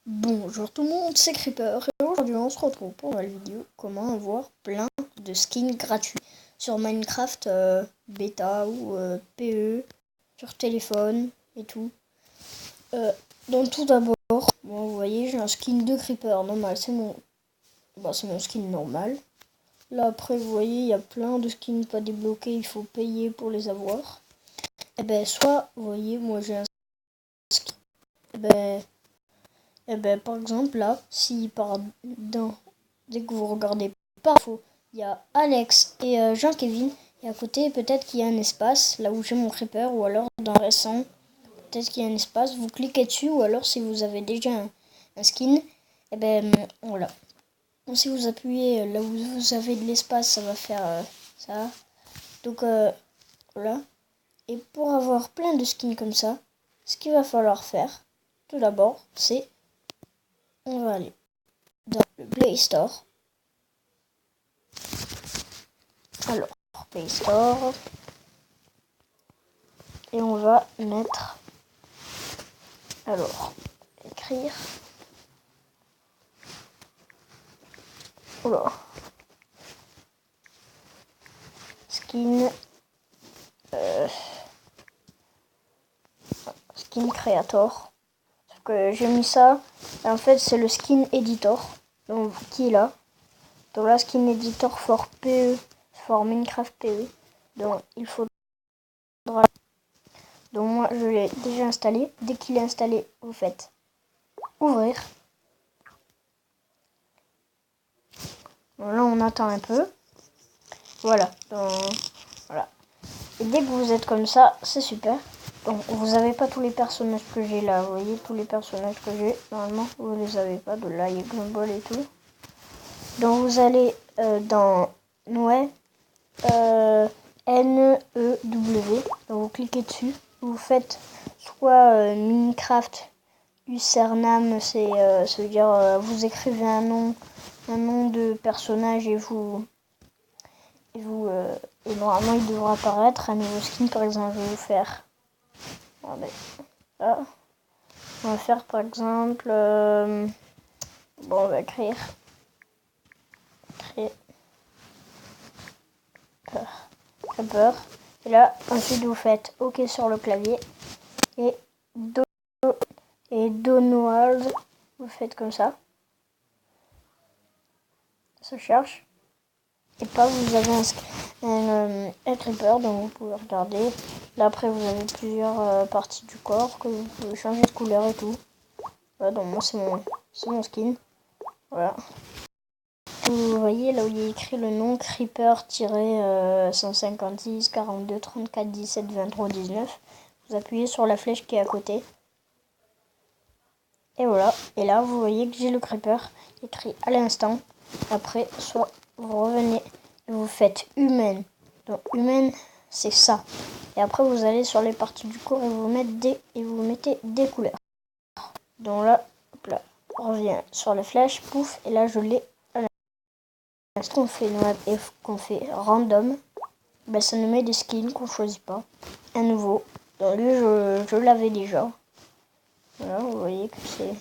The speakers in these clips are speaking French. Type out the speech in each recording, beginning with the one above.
Bonjour tout le monde, c'est Creeper et aujourd'hui on se retrouve pour la vidéo comment avoir plein de skins gratuits sur Minecraft bêta ou PE, sur téléphone et tout. Donc tout d'abord, bon, vous voyez j'ai un skin de Creeper normal, c'est mon skin normal. Là après vous voyez il y a plein de skins pas débloqués, il faut payer pour les avoir. Et ben soit vous voyez moi j'ai un skin, par exemple, là, si dès que vous regardez par défaut, il y a Alex et Jean-Kevin, et à côté, peut-être qu'il y a un espace, là où j'ai mon creeper, ou alors dans récent, peut-être qu'il y a un espace, vous cliquez dessus, ou alors si vous avez déjà un skin, et voilà. Donc, si vous appuyez là où vous avez de l'espace, ça va faire ça. Donc, voilà. Et pour avoir plein de skins comme ça, ce qu'il va falloir faire, tout d'abord, c'est on va aller dans le Play Store. Alors, Play Store. Et on va mettre. Alors, écrire. Oula. Skin. Skin Creator. Parce que j'ai mis ça. Et en fait, c'est le Skin Editor. Donc, qui est là. Donc là, Skin Editor for PE. For Minecraft PE. Donc, il faudra. Donc, moi, je l'ai déjà installé. Dès qu'il est installé, vous faites ouvrir. Bon, là, on attend un peu. Voilà. Donc, voilà. Et dès que vous êtes comme ça, c'est super. Donc, vous n'avez pas tous les personnages que j'ai là. Vous voyez, tous les personnages que j'ai, normalement, vous ne les avez pas. De là, il y a Gumball et tout. Donc, vous allez dans N-E-W. Donc, vous cliquez dessus. Vous faites soit Minecraft username, c'est dire vous écrivez un nom de personnage et et normalement il devra apparaître un nouveau skin. Par exemple, je vais vous faire. Regardez. Là. On va faire par exemple. Bon, on va créer. Creeper. Et là, ensuite vous faites OK sur le clavier. Et Donald. Vous faites comme ça. Ça cherche. Et pas vous avez un creeper, donc vous pouvez regarder. Là après vous avez plusieurs parties du corps que vous pouvez changer de couleur et tout. Voilà, donc moi c'est mon skin. Voilà. Vous voyez là où il y a écrit le nom Creeper-156 42 34 17 23 19. Vous appuyez sur la flèche qui est à côté. Et voilà. Et là vous voyez que j'ai le Creeper écrit à l'instant. Après, soit vous revenez et vous faites humaine. Donc humaine, c'est ça. Et après vous allez sur les parties du corps et vous mettez des couleurs. Donc là, hop là, on revient sur les flèches, pouf, et là je l'ai à l'instant qu'on fait noir et qu'on fait random, ça nous met des skins qu'on choisit pas. Un nouveau. Donc lui je l'avais déjà. Voilà, vous voyez que c'est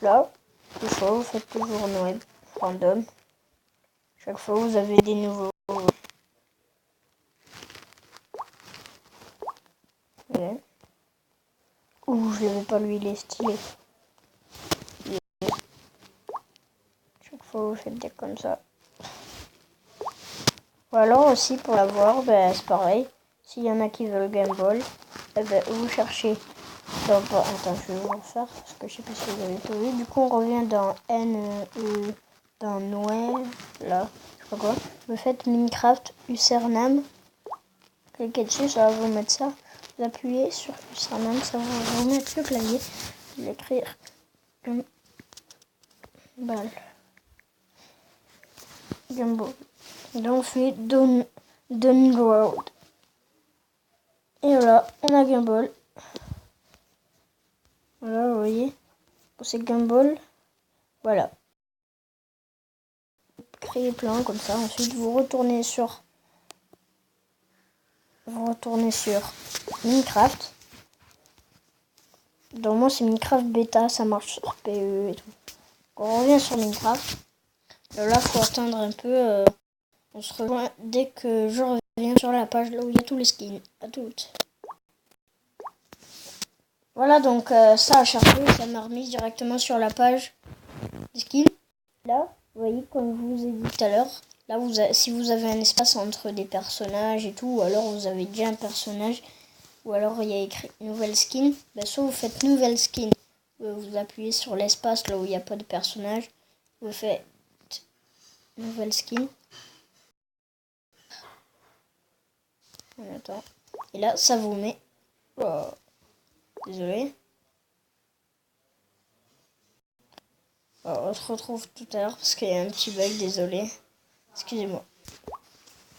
là. Des fois vous faites toujours noir random. Chaque fois vous avez des nouveaux. Ouais. Ouh, je l'avais pas lui, il est stylé. Chaque fois vous faites des comme ça. Ou alors aussi pour l'avoir, c'est pareil. S'il y en a qui veulent Game Ball, vous cherchez. Attends, je vais vous refaire parce que je sais pas si vous avez tout vu. Du coup, on revient dans dans Noël, là, je sais pas quoi. Vous faites Minecraft username. Cliquez dessus, ça va vous mettre ça. Vous appuyez sur username, ça va vous mettre le clavier. Vous l'écrire Gumball. Gumball. Donc, on fait Download. Et voilà, on a Gumball. Voilà, vous voyez. C'est Gumball. Voilà. Créer plein comme ça. Ensuite, vous retournez sur Minecraft. Donc moi c'est Minecraft bêta, ça marche sur PE et tout. Donc, on revient sur Minecraft. Là faut attendre un peu. On se rejoint dès que je reviens sur la page là où il y a tous les skins. À toutes. Voilà, donc ça a chargé, ça m'a remis directement sur la page des skins. Là, vous voyez, comme je vous ai dit tout à l'heure, là, si vous avez un espace entre des personnages et tout, ou alors vous avez déjà un personnage, ou alors il y a écrit nouvelle skin, ben, soit vous faites nouvelle skin, vous appuyez sur l'espace là où il n'y a pas de personnage, vous faites nouvelle skin. On attend. Et là, ça vous met... Oh, désolé. Oh, on se retrouve tout à l'heure parce qu'il y a un petit bug, désolé. Excusez-moi.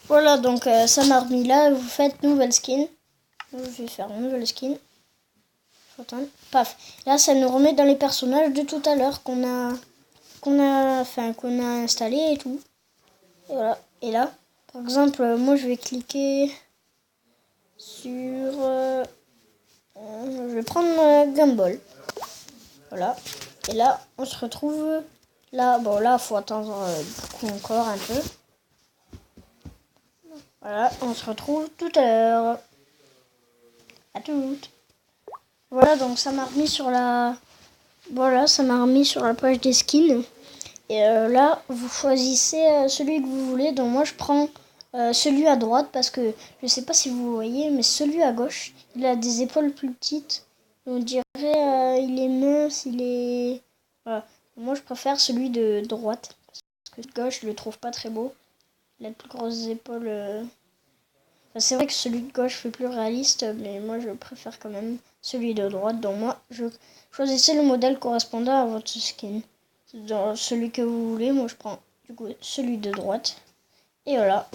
Voilà, donc ça m'a remis là, vous faites nouvelle skin. Je vais faire nouvelle skin. Attends, paf. Là, ça nous remet dans les personnages de tout à l'heure qu'on a installé et tout. Et voilà. Et là, par exemple, moi je vais cliquer sur... je vais prendre Gumball. Voilà. Et là, on se retrouve... Là, bon, là, faut attendre beaucoup encore un peu. Voilà, on se retrouve tout à l'heure. À toutes. Voilà, donc ça m'a remis sur la... Voilà, ça m'a remis sur la page des skins. Et là, vous choisissez celui que vous voulez. Donc moi, je prends celui à droite parce que je sais pas si vous voyez, mais celui à gauche, il a des épaules plus petites. On dirait il est mince, il est... Voilà. Moi, je préfère celui de droite parce que de gauche, je le trouve pas très beau. Il a de plus grosses épaules. Enfin, c'est vrai que celui de gauche fait plus réaliste, mais moi, je préfère quand même celui de droite. Donc moi, je choisissez le modèle correspondant à votre skin. Dans celui que vous voulez, moi je prends du coup celui de droite. Et voilà.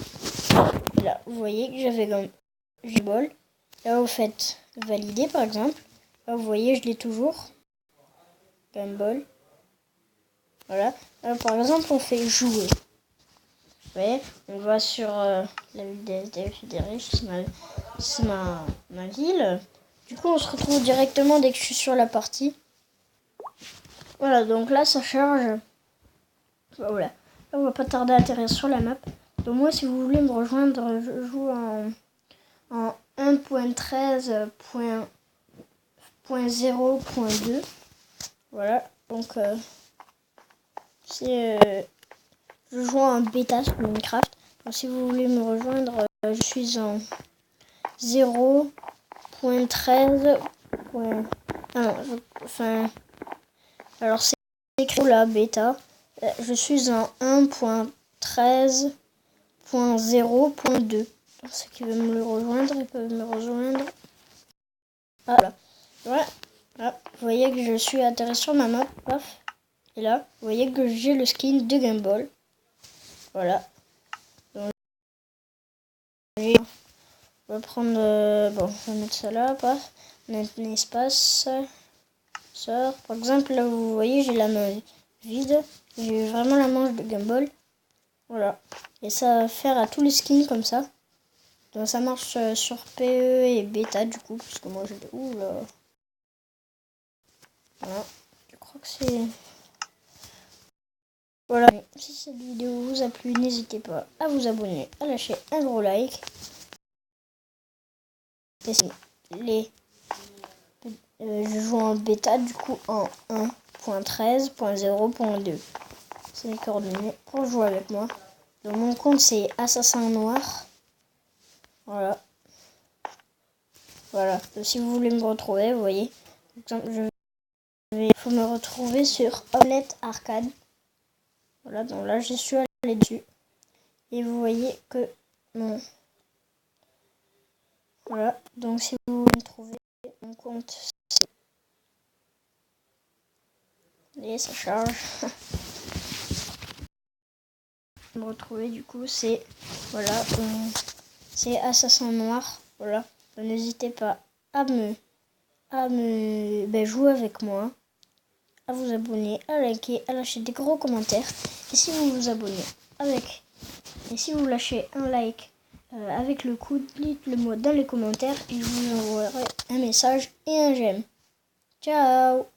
Et là, vous voyez que j'avais comme Gumball. Là, vous faites valider par exemple. Là, vous voyez, je l'ai toujours. Gumball. Voilà. Là, par exemple, on fait jouer. Vous voyez, on va sur la ville des SDF et des riches. C'est ma ville. Du coup, on se retrouve directement dès que je suis sur la partie. Voilà, donc là, ça charge. Voilà. Là, on va pas tarder à atterrir sur la map. Donc moi, si vous voulez me rejoindre, je joue en 1.13.0.2. Voilà. Donc je joue en bêta sur Minecraft. Donc si vous voulez me rejoindre, je suis en 0.13. Alors c'est écrit la bêta. Je suis en 1.13.0.2. Ceux qui veulent me rejoindre, ils peuvent me rejoindre. Voilà. Voilà. Là, vous voyez que je suis atterri sur ma map. Paf. Et là, vous voyez que j'ai le skin de Gumball. Voilà. Donc, on va prendre... bon, on va mettre ça là. Paf. On a un espace. Sort. Par exemple, là, vous voyez, j'ai la main vide. J'ai vraiment la manche de Gumball. Voilà. Et ça va faire à tous les skins comme ça. Donc ça marche sur PE et bêta du coup. Parce que moi j'ai... Ouh là. Voilà. Je crois que c'est... Voilà. Si cette vidéo vous a plu, n'hésitez pas à vous abonner, à lâcher un gros like. Je joue en bêta du coup en 1.13.0.2. C'est les coordonnées pour jouer avec moi. Donc mon compte c'est Assassin Noir. Voilà. Voilà. Donc, si vous voulez me retrouver, vous voyez. Par exemple, il faut me retrouver sur Omelette Arcade. Voilà, donc là je suis allé dessus. Et vous voyez que non. Voilà, donc si vous voulez me trouver, mon compte c'est... Et ça charge. Me retrouver du coup c'est... Voilà, c'est Assassin Noir. Voilà, donc, n'hésitez pas à jouer avec moi, à vous abonner, à liker, à lâcher des gros commentaires. Et si vous vous abonnez et si vous lâchez un like avec le coup, dites-le moi dans les commentaires et je vous enverrai un message et un j'aime. Ciao!